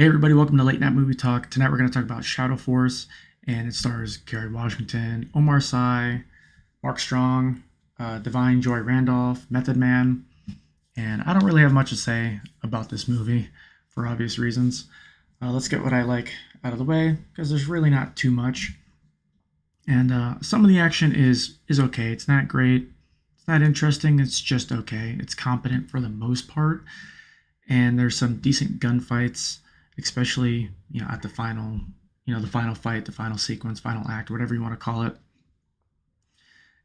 Hey everybody, welcome to Late Night Movie Talk. Tonight we're going to talk about Shadow Force, and it stars Kerry Washington, Omar Sy, Mark Strong, Divine Joy Randolph, Method Man, and I don't really have much to say about this movie for obvious reasons. Let's get what I like out of the way because there's really not too much, and some of the action is okay. It's not great. It's not interesting. It's just okay. It's competent for the most part, and there's some decent gunfights, especially at the final, the final fight, the final sequence, final act, whatever you want to call it.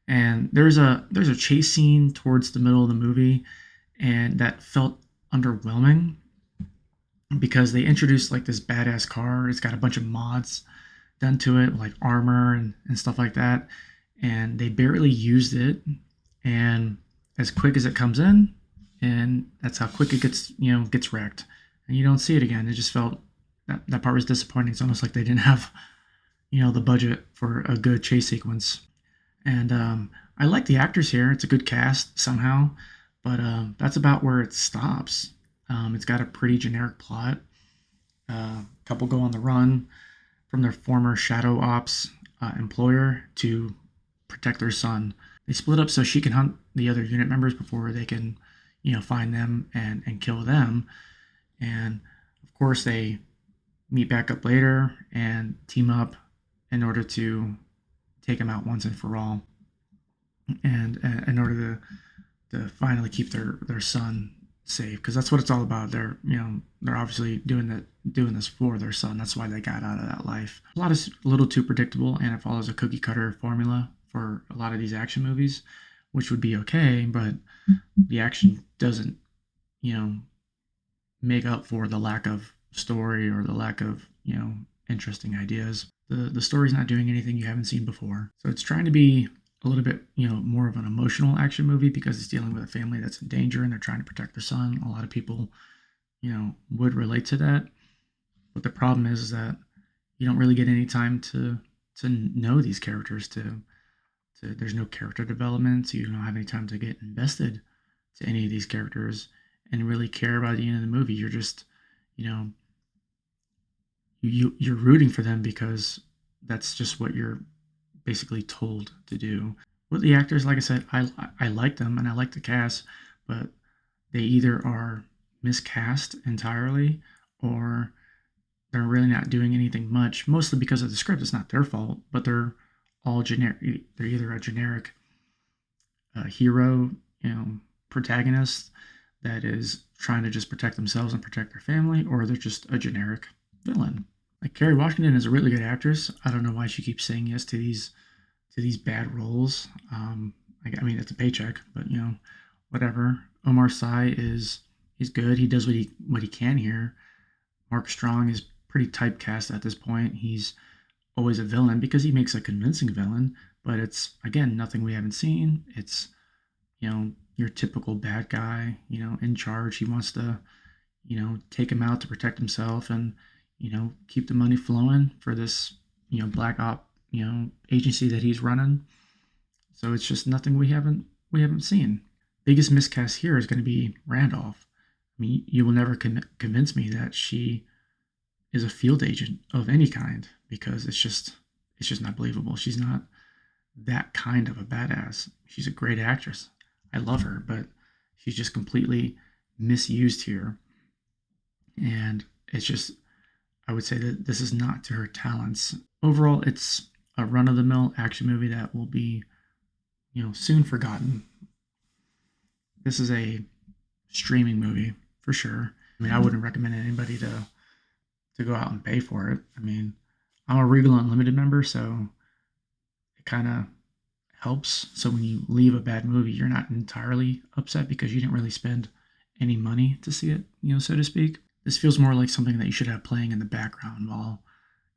And there's a chase scene towards the middle of the movie, and that felt underwhelming because they introduced like this badass car. It's got a bunch of mods done to it, like armor and stuff like that, and they barely used it. And as quick as it comes in, and that's how quick it gets wrecked, and you don't see it again. It just felt that part was disappointing. It's almost like they didn't have the budget for a good chase sequence. And I like the actors here. It's a good cast somehow, but that's about where it stops. It's got a pretty generic plot. Couple go on the run from their former shadow ops employer to protect their son. They split up so she can hunt the other unit members before they can find them and kill them. And of course, they meet back up later and team up in order to take them out once and for all, and in order to finally keep their son safe, because that's what it's all about. They're obviously doing this for their son. That's why they got out of that life. A lot is a little too predictable, and it follows a cookie cutter formula for a lot of these action movies, which would be okay, but the action doesn't make up for the lack of story or the lack of interesting ideas. The story's not doing anything you haven't seen before, so it's trying to be a little bit more of an emotional action movie because it's dealing with a family that's in danger and they're trying to protect their son. A lot of people would relate to that, but the problem is that you don't really get any time to know these characters. There's no character development, so you don't have any time to get invested to any of these characters and really care about the end of the movie. You're just you're rooting for them because that's just what you're basically told to do. With the actors, like I said, I like them and I like the cast, but they either are miscast entirely or they're really not doing anything much, mostly because of the script. It's not their fault, but they're all generic. They're either a generic hero, protagonist that is trying to just protect themselves and protect their family, or they're just a generic villain. Like Kerry Washington is a really good actress. I don't know why she keeps saying yes to these bad roles. I mean, it's a paycheck, but whatever. Omar Sy he's good. He does what he can here. Mark Strong is pretty typecast at this point. He's always a villain because he makes a convincing villain, but it's again nothing we haven't seen. It's your typical bad guy, in charge. He wants to take him out to protect himself and keep the money flowing for this black op agency that he's running. So it's just nothing we haven't seen. Biggest miscast here is going to be Randolph. I mean, you will never convince me that she is a field agent of any kind because it's just not believable. She's not that kind of a badass. She's a great actress. I love her, but she's just completely misused here. And it's just, I would say that this is not to her talents. Overall, it's a run-of-the-mill action movie that will be, soon forgotten. This is a streaming movie for sure. I mean, I wouldn't recommend anybody to go out and pay for it. I mean, I'm a Regal Unlimited member, so it kind of helps. So when you leave a bad movie, you're not entirely upset because you didn't really spend any money to see it, so to speak. This feels more like something that you should have playing in the background while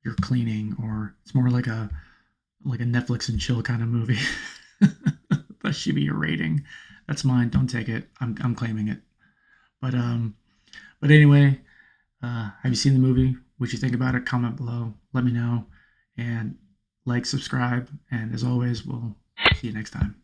you're cleaning, or it's more like a Netflix and chill kind of movie. That should be your rating. That's mine. Don't take it. I'm claiming it. But anyway, have you seen the movie? What you think about it? Comment below. Let me know, and like, subscribe, and as always, we'll see you next time.